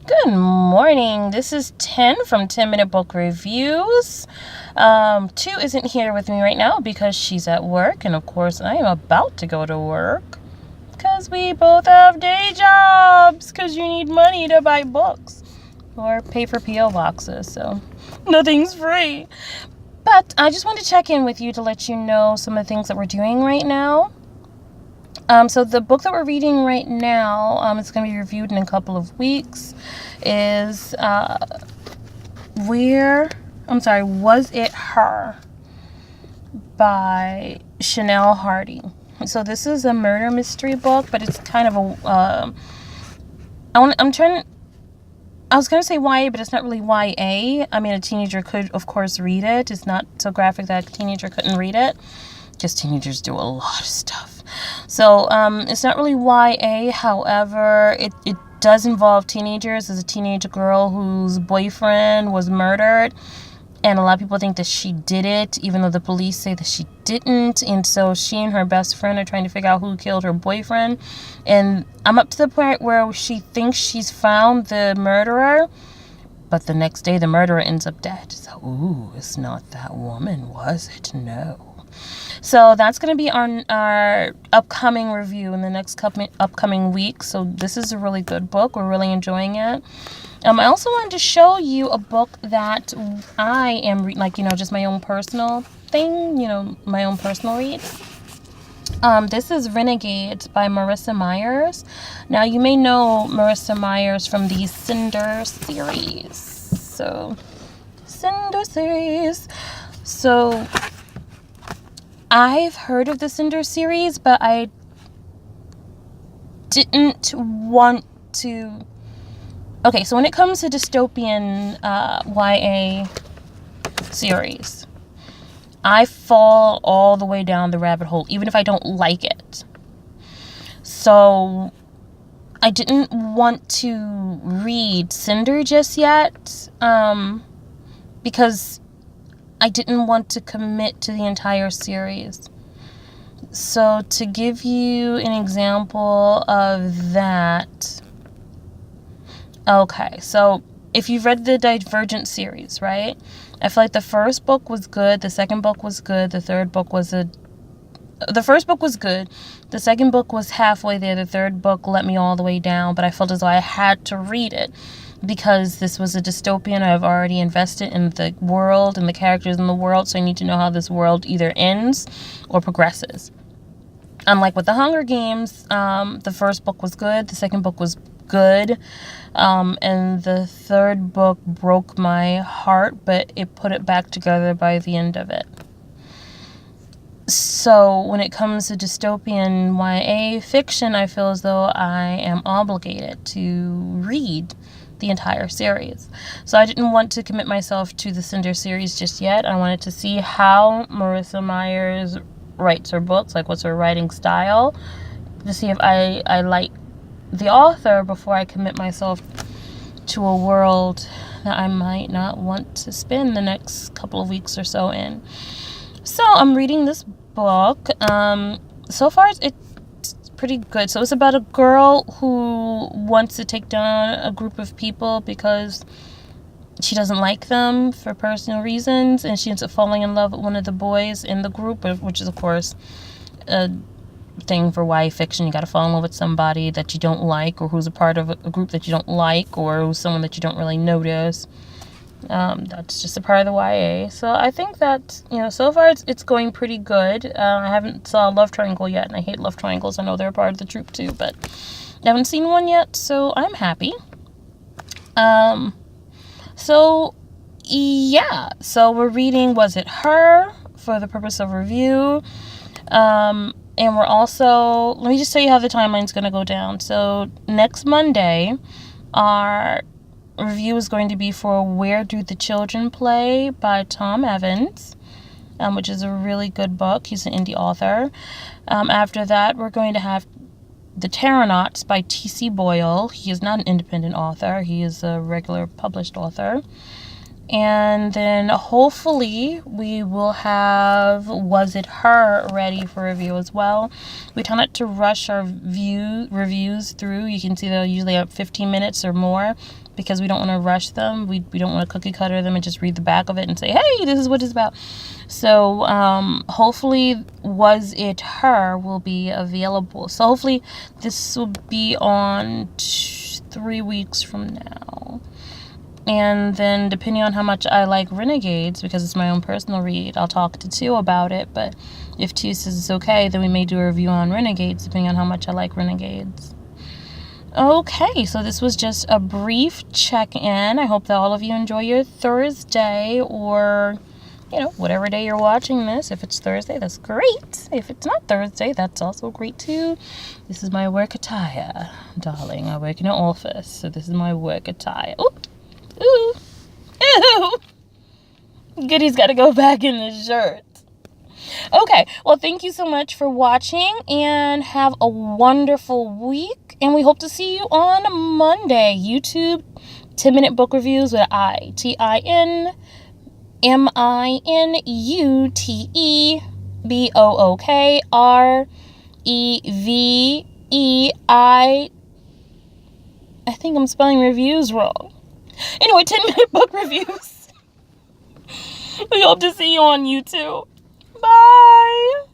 Good morning. This is 10 from 10-Minute Book Reviews. 2 isn't here with me right now because she's at work, and of course I am about to go to work because we both have day jobs because you need money to buy books or pay for P.O. boxes, so nothing's free. But I just want to check in with you to let you know some of the things that we're doing right now. So the book that we're reading right now, it's going to be reviewed in a couple of weeks, is Was It Her by Chanel Hardy. So this is a murder mystery book, but it's kind of a, I was going to say YA, but it's not really YA. I mean, a teenager could, of course, read it. It's not so graphic that a teenager couldn't read it, because teenagers do a lot of stuff. So it's not really YA. However, it does involve teenagers. There's a teenage girl whose boyfriend was murdered, and a lot of people think that she did it, even though the police say that she didn't. And so she and her best friend are trying to figure out who killed her boyfriend. And I'm up to the point where she thinks she's found the murderer, but the next day the murderer ends up dead. So, ooh, it's not that woman, was it? No. So that's going to be our upcoming review in the next upcoming week. So this is a really good book. We're really enjoying it. I also wanted to show you a book that I am just my own personal thing, my own personal read. This is Renegade by Marissa Myers. Now, you may know Marissa Myers from the Cinder series. So I've heard of the Cinder series, but I didn't want to. Okay, so when it comes to dystopian YA series, I fall all the way down the rabbit hole, even if I don't like it. So I didn't want to read Cinder just yet, because I didn't want to commit to the entire series. So to give you an example of that, okay, so if you've read the Divergent series, right? I feel like the first book was good, the second book was good, the first book was good, the second book was halfway there, the third book let me all the way down, but I felt as though I had to read it because this was a dystopian. I've already invested in the world and the characters in the world, so I need to know how this world either ends or progresses. Unlike with the Hunger Games, the first book was good, the second book was good, and the third book broke my heart, but it put it back together by the end of it. So when it comes to dystopian YA fiction, I feel as though I am obligated to read the entire series. So I didn't want to commit myself to the Cinder series just yet. I wanted to see how Marissa Myers writes her books, like what's her writing style, to see if I like the author before I commit myself to a world that I might not want to spend the next couple of weeks or so in. So I'm reading this book. So far it's pretty good. So it's about a girl who wants to take down a group of people because she doesn't like them for personal reasons, and she ends up falling in love with one of the boys in the group, which is, of course, a thing for YA fiction. You got to fall in love with somebody that you don't like, or who's a part of a group that you don't like, or who's someone that you don't really notice. That's just a part of the YA. So I think that, so far it's going pretty good. I haven't saw a love triangle yet, and I hate love triangles. I know they're a part of the troop too, but I haven't seen one yet, so I'm happy. So we're reading Was It Her for the purpose of review. And we're also, let me just tell you how the timeline's going to go down. So next Monday, our review is going to be for Where Do the Children Play by Tom Evans, which is a really good book. He's an indie author. After that, we're going to have The Terranauts by T.C. Boyle. He is not an independent author. He is a regular published author. And then hopefully we will have Was It Her ready for review as well. We try not to rush our reviews through. You can see they'll usually have 15 minutes or more because we don't want to rush them. We don't want to cookie cutter them and just read the back of it and say, hey, this is what it's about. So hopefully Was It Her will be available. So hopefully this will be on 3 weeks from now. And then depending on how much I like Renegades, because it's my own personal read, I'll talk to Tio about it. But if Tio says it's okay, then we may do a review on Renegades, depending on how much I like Renegades. Okay, so this was just a brief check-in. I hope that all of you enjoy your Thursday, or, whatever day you're watching this. If it's Thursday, that's great. If it's not Thursday, that's also great too. This is my work attire, darling. I work in an office, so this is my work attire. Ooh. Ew. Goody's got to go back in the shirt. Okay, well, thank you so much for watching, and have a wonderful week. And we hope to see you on Monday. YouTube 10-minute book reviews with ITINMINUTEBOOKREVEI. I think I'm spelling reviews wrong. Anyway, 10-minute book reviews. We hope to see you on YouTube. Bye.